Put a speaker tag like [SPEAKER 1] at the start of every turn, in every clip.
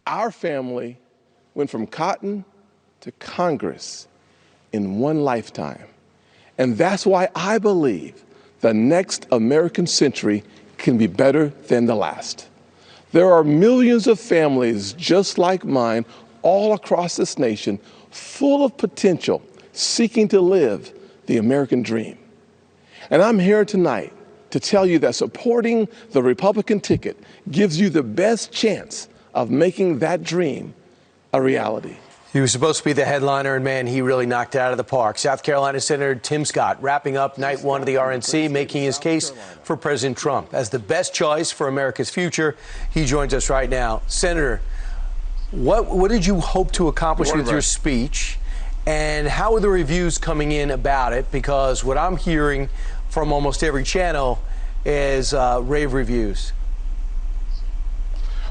[SPEAKER 1] Our family went from cotton to Congress in one lifetime. And that's why I believe the next American century can be better than the last. There are millions of families just like mine all across this nation, full of potential, seeking to live the American dream. And I'm here tonight to tell you that supporting the Republican ticket gives you the best chance of making that dream a reality.
[SPEAKER 2] He was supposed to be the headliner, and man, he really knocked it out of the park. South Carolina Senator Tim Scott wrapping up night one of the RNC, making his case for President Trump as the best choice for America's future. He joins us right now. Senator, what did you hope to accomplish with your speech, and how are the reviews coming in about it? Because what I'm hearing from almost every channel is rave reviews.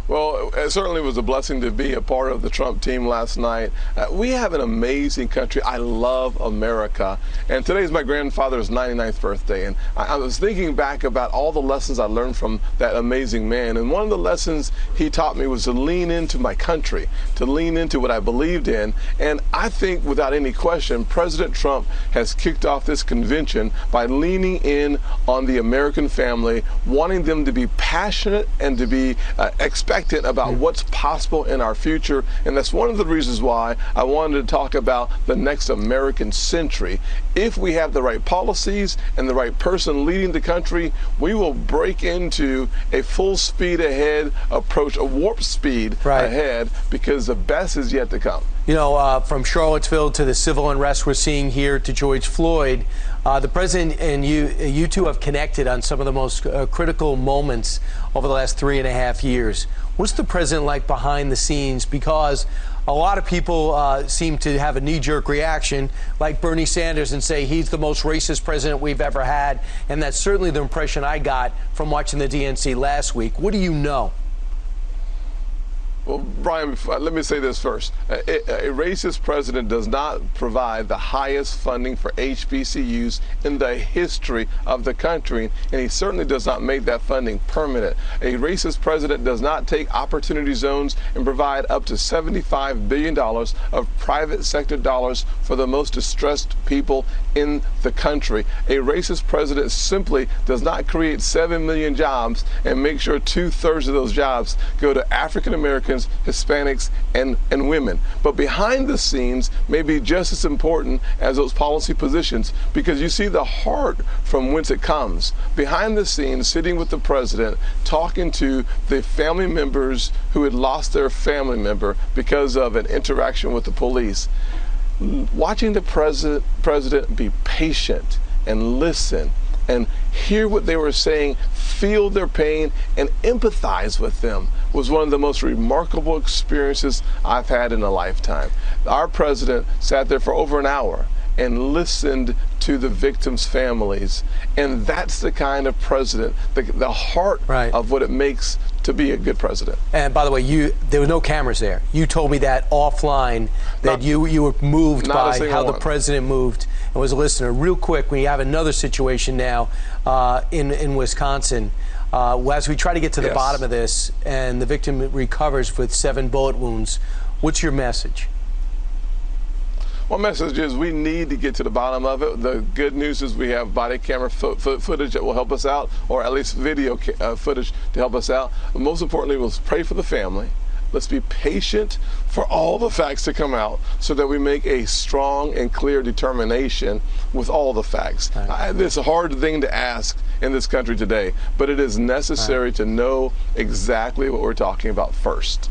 [SPEAKER 1] Well, it certainly was a blessing to be a part of the Trump team last night. We have an amazing country. I love America. And today is my grandfather's 99th birthday. And I was thinking back about all the lessons I learned from that amazing man. And one of the lessons he taught me was to lean into my country, to lean into what I believed in. And I think without any question, President Trump has kicked off this convention by leaning in on the American family, wanting them to be passionate and to be expectant about what's possible in our future. And that's one of the reasons why I wanted to talk about the next American century. If we have the right policies and the right person leading the country, we will break into a full speed ahead approach, a warp speed ahead, because the best is yet to come.
[SPEAKER 2] You know, from Charlottesville to the civil unrest we're seeing here to George Floyd, the president and you two have connected on some of the most critical moments over the last 3.5 years. What's the president like behind the scenes? Because a lot of people seem to have a knee-jerk reaction, like Bernie Sanders, and say he's the most racist president we've ever had. And that's certainly the impression I got from watching the DNC last week. What do you know?
[SPEAKER 1] Well, Brian, let me say this first. A racist president does not provide the highest funding for HBCUs in the history of the country, and he certainly does not make that funding permanent. A racist president does not take opportunity zones and provide up to $75 billion of private sector dollars for the most distressed people in the country. A racist president simply does not create 7 million jobs and make sure 2/3 of those jobs go to African Americans, Hispanics, and women. But behind the scenes may be just as important as those policy positions, because you see the heart from whence it comes. Behind the scenes, sitting with the president, talking to the family members who had lost their family member because of an interaction with the police, watching the president be patient and listen and hear what they were saying, feel their pain, and empathize with them was one of the most remarkable experiences I've had in a lifetime. Our president sat there for over an hour and listened to the victims' families. And that's the kind of president, the heart of what it makes to be a good president.
[SPEAKER 2] And by the way, there were no cameras there. You told me that offline, that you were moved by how the president moved and was a listener. Real quick, we have another situation now in Wisconsin. As we try to get to the bottom of this, and the victim recovers with 7 bullet wounds, what's your message?
[SPEAKER 1] One message is we need to get to the bottom of it. The good news is we have body camera footage that will help us out, or at least video footage to help us out. But most importantly, we'll pray for the family. Let's be patient for all the facts to come out so that we make a strong and clear determination with all the facts. It's a hard thing to ask in this country today, but it is necessary to know exactly what we're talking about first.